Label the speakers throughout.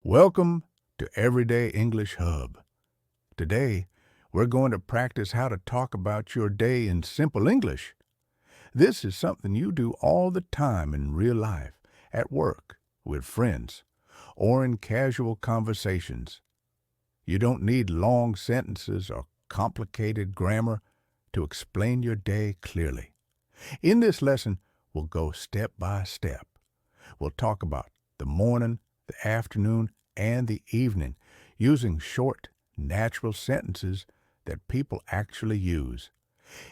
Speaker 1: Welcome to Everyday English Hub. Today, we're going to practice how to talk about your day in simple English. This is something you do all the time in real life, at work, with friends, or in casual conversations. You don't need long sentences or complicated grammar to explain your day clearly. In this lesson, we'll go step by step. We'll talk about the morning, the afternoon, and the evening using short, natural sentences that people actually use.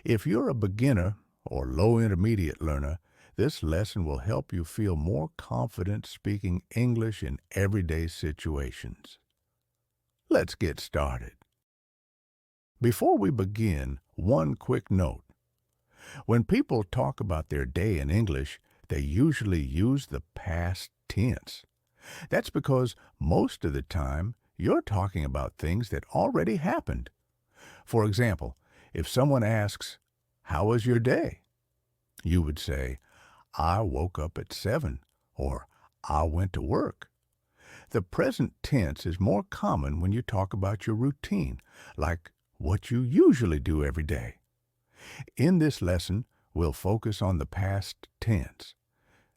Speaker 1: If you're a beginner or low intermediate learner, this lesson will help you feel more confident speaking English in everyday situations. Let's get started. Before we begin, one quick note. When people talk about their day in English, they usually use the past tense. That's because most of the time you're talking about things that already happened. For example, if someone asks, "How was your day?" you would say, "I woke up at 7," or "I went to work." The present tense is more common when you talk about your routine, like what you usually do every day. In this lesson, we'll focus on the past tense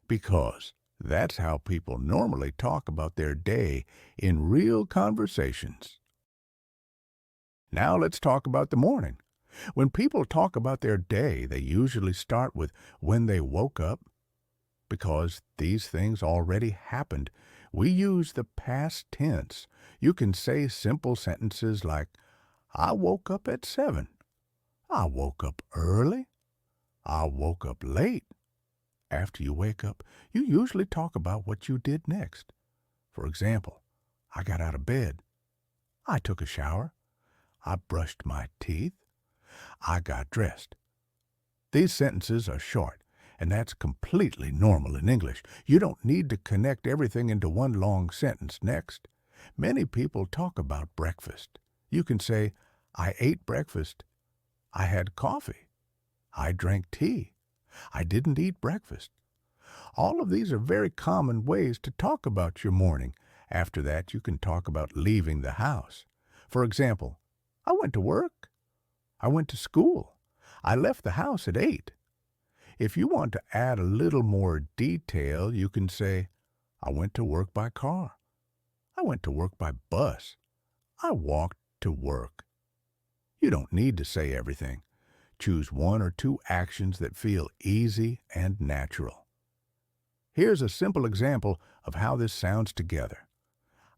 Speaker 1: because that's how people normally talk about their day in real conversations. Now let's talk about the morning. When people talk about their day, they usually start with when they woke up. Because these things already happened, we use the past tense. You can say simple sentences like, "I woke up at 7. I woke up early. I woke up late." After you wake up, you usually talk about what you did next. For example, I got out of bed. I took a shower. I brushed my teeth. I got dressed. These sentences are short, and that's completely normal in English. You don't need to connect everything into one long sentence next. Many people talk about breakfast. You can say, "I ate breakfast. I had coffee. I drank tea. I didn't eat breakfast." All of these are very common ways to talk about your morning. After that, you can talk about leaving the house. For example, "I went to work. I went to school. I left the house at 8. If you want to add a little more detail, you can say, "I went to work by car. I went to work by bus. I walked to work." You don't need to say everything. Choose one or two actions that feel easy and natural. Here's a simple example of how this sounds together.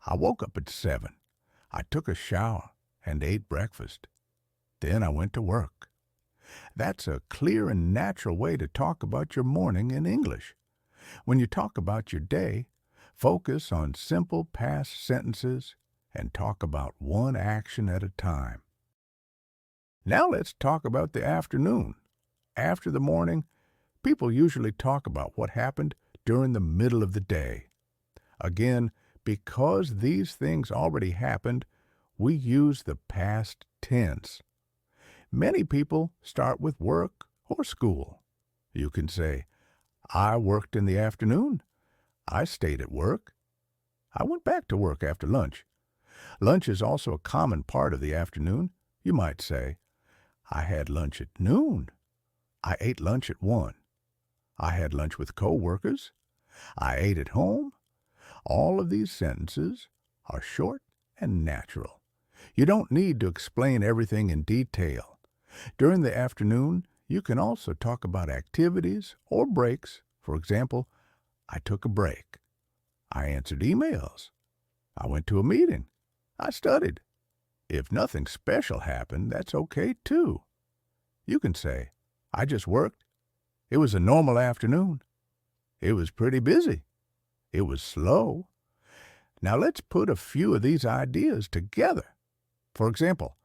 Speaker 1: I woke up at 7. I took a shower and ate breakfast. Then I went to work. That's a clear and natural way to talk about your morning in English. When you talk about your day, focus on simple past sentences and talk about one action at a time. Now let's talk about the afternoon. After the morning, people usually talk about what happened during the middle of the day. Again, because these things already happened, we use the past tense. Many people start with work or school. You can say, "I worked in the afternoon. I stayed at work. I went back to work after lunch." Lunch is also a common part of the afternoon. You might say, "I had lunch at noon. I ate lunch at 1. I had lunch with coworkers. I ate at home." All of these sentences are short and natural. You don't need to explain everything in detail. During the afternoon, you can also talk about activities or breaks. For example, "I took a break. I answered emails. I went to a meeting. I studied." If nothing special happened, that's okay too. You can say, "I just worked. It was a normal afternoon. It was pretty busy. It was slow." Now let's put a few of these ideas together. For example,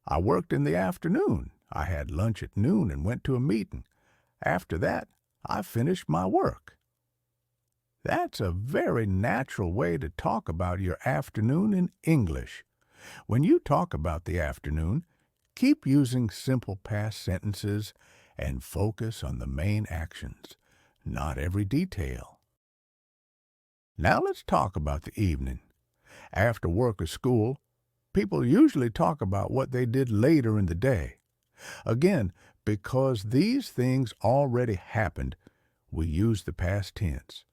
Speaker 1: "I worked in the afternoon. I had lunch at noon and went to a meeting. After that, I finished my work." That's a very natural way to talk about your afternoon in English. When you talk about the afternoon, keep using simple past sentences and focus on the main actions, not every detail. Now let's talk about the evening. After work or school, people usually talk about what they did later in the day. Again, because these things already happened, we use the past tense.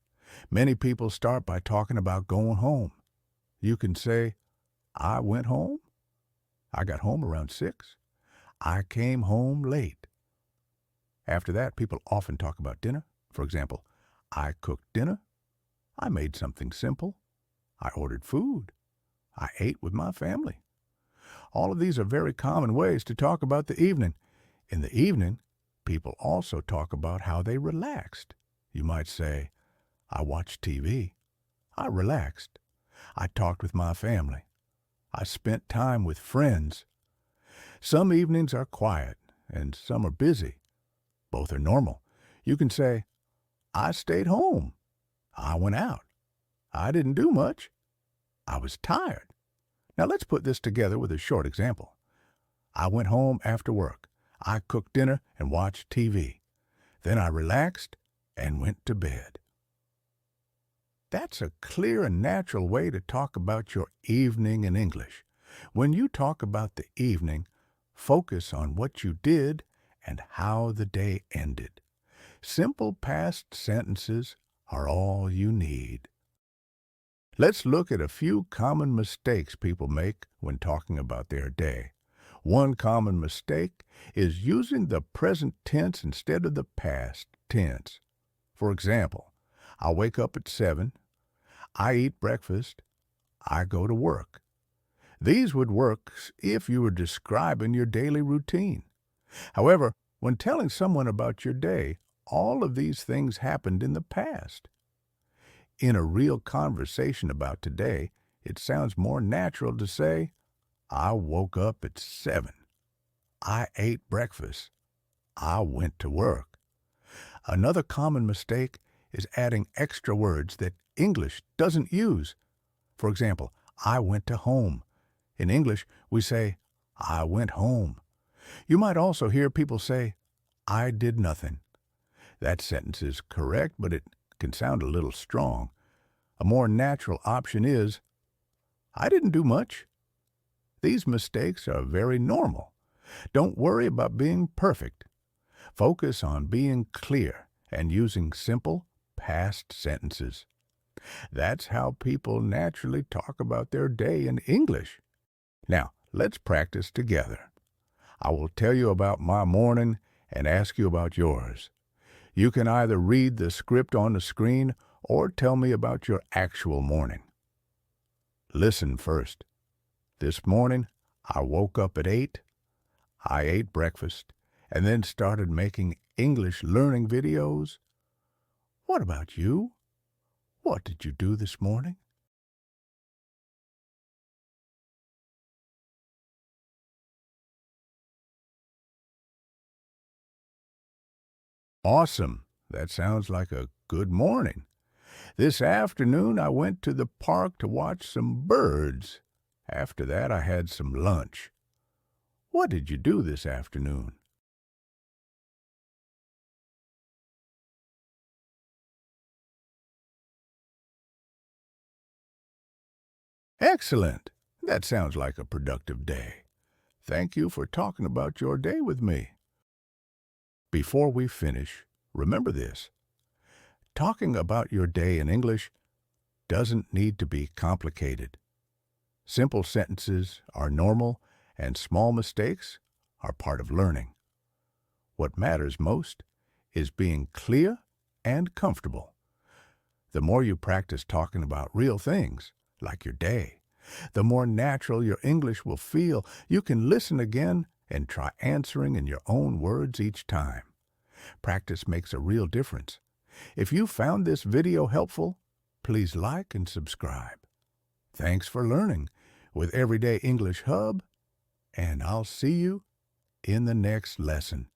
Speaker 1: Many people start by talking about going home. You can say, I went home. I got home around 6. I came home late. After that, people often talk about dinner. For example, I cooked dinner. I made something simple. I ordered food. I ate with my family. All of these are very common ways to talk about the evening. In the evening, people also talk about how they relaxed. You might say, I watched TV. I relaxed. I talked with my family. I spent time with friends. Some evenings are quiet and some are busy. Both are normal. You can say, I stayed home. I went out. I didn't do much. I was tired. Now let's put this together with a short example. I went home after work. I cooked dinner and watched TV. Then I relaxed and went to bed. That's a clear and natural way to talk about your evening in English. When you talk about the evening, focus on what you did and how the day ended. Simple past sentences are all you need. Let's look at a few common mistakes people make when talking about their day. One common mistake is using the present tense instead of the past tense. For example, I wake up at 7. I eat breakfast. I go to work. These would work if you were describing your daily routine. However, when telling someone about your day, all of these things happened in the past. In a real conversation about today, it sounds more natural to say, I woke up at 7. I ate breakfast. I went to work. Another common mistake is adding extra words that English doesn't use. For example, I went to home. In English, we say, I went home. You might also hear people say, I did nothing. That sentence is correct, but it can sound a little strong. A more natural option is, I didn't do much. These mistakes are very normal. Don't worry about being perfect. Focus on being clear and using simple past sentences. That's how people naturally talk about their day in English. Now, let's practice together. I will tell you about my morning and ask you about yours. You can either read the script on the screen or tell me about your actual morning. Listen first. This morning, I woke up at 8. I ate breakfast and then started making English learning videos. What about you? What did you do this morning? Awesome. That sounds like a good morning. This afternoon, I went to the park to watch some birds. After that, I had some lunch. What did you do this afternoon? Excellent. That sounds like a productive day. Thank you for talking about your day with me. Before we finish, remember this. Talking about your day in English doesn't need to be complicated. Simple sentences are normal, and small mistakes are part of learning. What matters most is being clear and comfortable. The more you practice talking about real things, like your day, the more natural your English will feel. You can listen again and try answering in your own words each time. Practice makes a real difference. If you found this video helpful, please like and subscribe. Thanks for learning with Everyday English Hub, and I'll see you in the next lesson.